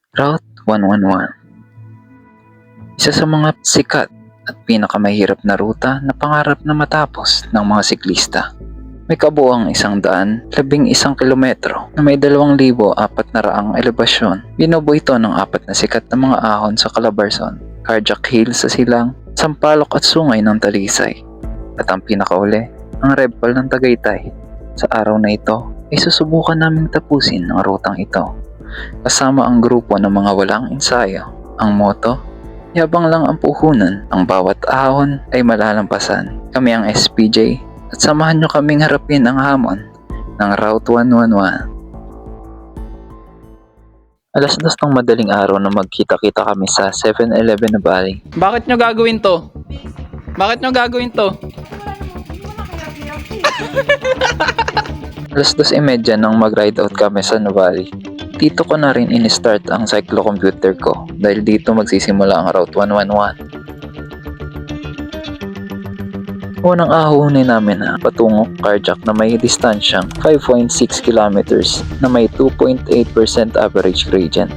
Route 111. Isa sa mga sikat at pinakamahirap na ruta na pangarap na matapos ng mga siklista. May kabuuang 111 kilometro na may 2,400 elevasyon. Binubuo ito ng 4 na sikat na mga ahon sa Calabarzon, Cardiac Hill sa Silang, Sampaloc at Sungay ng Talisay. At ang pinakauli, ang Rebpal ng Tagaytay. Sa araw na ito ay susubukan naming tapusin ang rutang ito. Kasama ang grupo ng mga walang ensayo. Ang motto, yabang lang ang puhunan, ang bawat ahon ay malalampasan. Kami ang SPJ at samahan nyo kaming harapin ang hamon ng Route 111. Alas 2 ng madaling araw na magkita-kita kami sa 7-Eleven na Valley. Bakit nyo gagawin to? Bakit nyo gagawin to? Alas 2:30 nang mag-ride out kami sa Nuvali. Dito ko na rin in-start ang cyclocomputer ko dahil dito magsisimula ang Route 111. Unang ahunin namin na patungo Cardiac na may distansyang 5.6 kilometers na may 2.8% average gradient.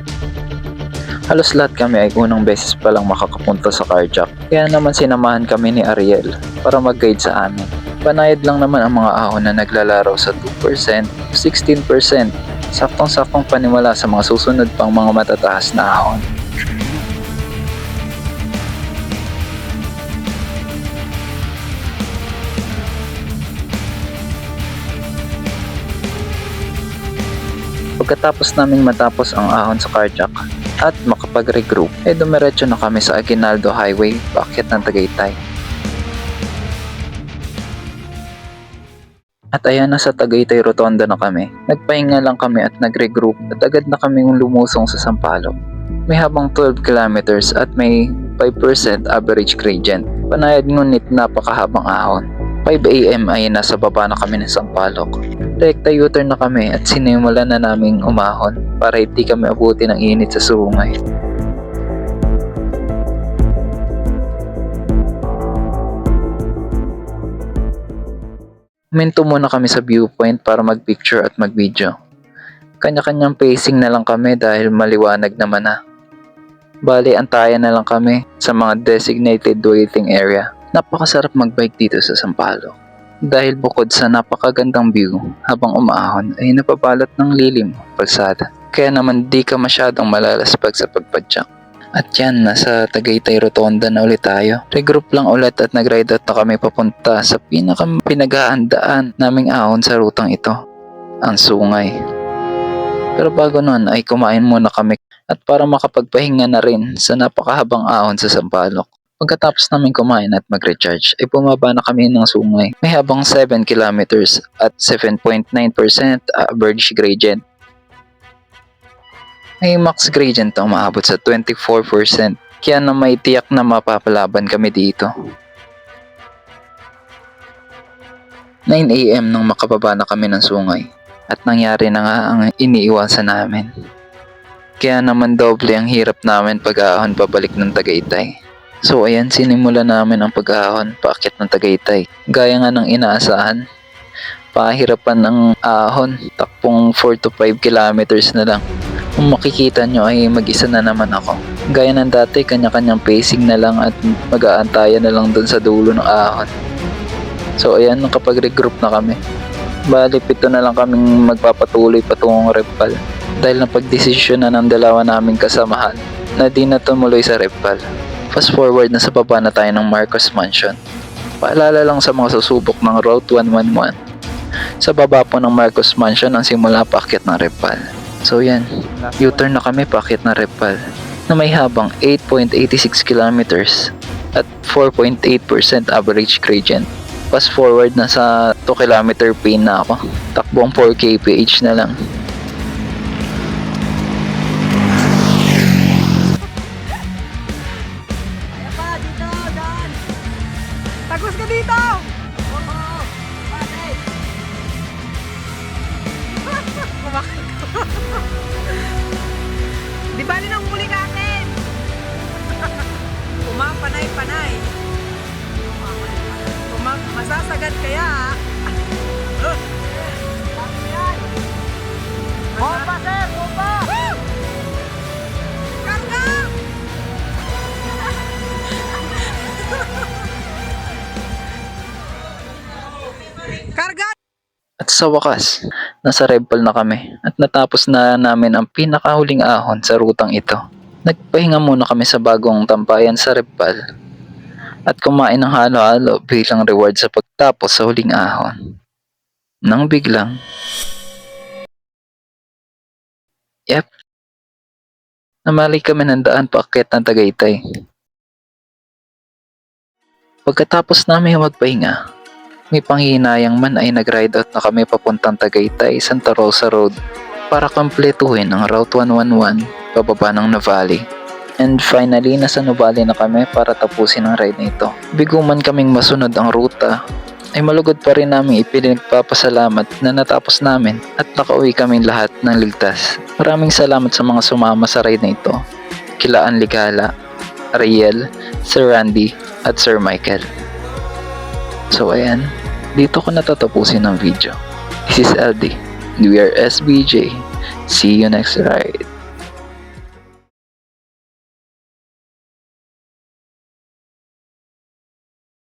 Halos lahat kami ay unang beses pa lang makakapunta sa Cardiac, kaya naman sinamahan kami ni Ariel para mag-guide sa amin. Panayad lang naman ang mga ahon na naglalaro sa 2%, 16%, saktong-saktong panimula sa mga susunod pang mga matataas na ahon. Pagkatapos naming matapos ang ahon sa Cardiac at makapag-regroup, ay dumiretso na kami sa Aguinaldo Highway paakyat ng Tagaytay. At ayan, nasa Tagaytay Rotonda na kami. Nagpahinga lang kami at nag-regroup at agad na kaming lumusong sa Sampaloc. May habang 12 kilometers at may 5% average gradient. Panayad ngunit napakahabang ahon. 5 AM ay nasa baba na kami ng Sampaloc. Direkta U-turn na kami at sinimulan na naming umahon para hindi kami abuti ng init sa sungay. Huminto muna kami sa viewpoint para mag-picture at mag-video. Kanya-kanyang pacing na lang kami dahil maliwanag naman na. Bali, antayan na lang kami sa mga designated waiting area. Napakasarap mag-bike dito sa Sampaloc. Dahil bukod sa napakagandang view, habang umaahon ay napabalot ng lilim palsada. Kaya naman di ka masyadong malalaspag sa pagpadyak. At yan, nasa Tagaytay Rotonda na ulit tayo. Regroup lang ulit at nag-ride out na kami papunta sa pinakahandaan naming ahon sa rutang ito, ang Sungay. Pero bago nun ay kumain muna kami at para makapagpahinga na rin sa napakahabang ahon sa Sampaloc. Pagkatapos namin kumain at mag-recharge ay bumaba na kami ng Sungay. May habang 7 kilometers at 7.9% average gradient. May max gradient na umaabot sa 24%, kaya na may tiyak na mapapalaban kami dito. 9 AM nang makababa na kami ng Sungay at nangyari na nga ang iniiwasan namin. Kaya naman doble ang hirap namin pag-aahon pabalik ng Tagaytay. So ayan, sinimula namin ang pag-aahon paakyat ng Tagaytay. Gaya nga ng inaasahan, pahirapan ng ahon, takpong 4 to 5 kilometers na lang. Kung makikita nyo ay mag-isa na naman ako. Gaya ng dati, kanya-kanyang pacing na lang at mag-aantayan na lang dun sa dulo ng ahon. So ayan, nakapag-regroup na kami. Bali, 7 na lang kaming magpapatuloy patungong Rebpal. Dahil napag-desisyon na ng dalawa naming kasamahan na di na tumuloy sa Rebpal. Fast forward na sa baba na tayo ng Marcos Mansion. Paalala lang sa mga susubok ng Route 111. Sa baba po ng Marcos Mansion ang simula paakyat ng Rebpal. So yan, U-turn na kami paakyat ng Rebpal na may habang 8.86 kilometers at 4.8% average gradient. Fast forward na sa 2 kilometer pain na ako. Takbong 4 kph na lang. Tagos ka dito! Oo! Bakit? Kumakit ko. Di bali nang huli ka akin! Panay-panay. Masasagad kaya ha? Bomba sir! Bomba! sa wakas, nasa Rebpal na kami at natapos na namin ang pinakahuling ahon sa rutang ito. Nagpahinga muna kami sa bagong tambayan sa Rebpal at kumain ng halo-halo bilang reward sa pagtapos sa huling ahon. Nang biglang, namali kami ng daan paakyat ng Tagaytay. Pagkatapos namin magpahinga, may panghihinayang man ay nag-ride out na kami papuntang Tagaytay, Santa Rosa Road para kompletuhin ang Route 111 pababa ng Nuvali. And finally, nasa Nuvali na kami para tapusin ang ride na ito. Bigo man kaming masunod ang ruta, ay malugod pa rin namin ipinagpapasalamat na natapos namin at nakauwi kaming lahat ng ligtas. Maraming salamat sa mga sumama sa ride na ito. Kila Ligala, Ariel, Sir Randy, at Sir Michael. So ayan, dito ko natatapusin ang video. This is LD, and we are SBJ. See you next ride.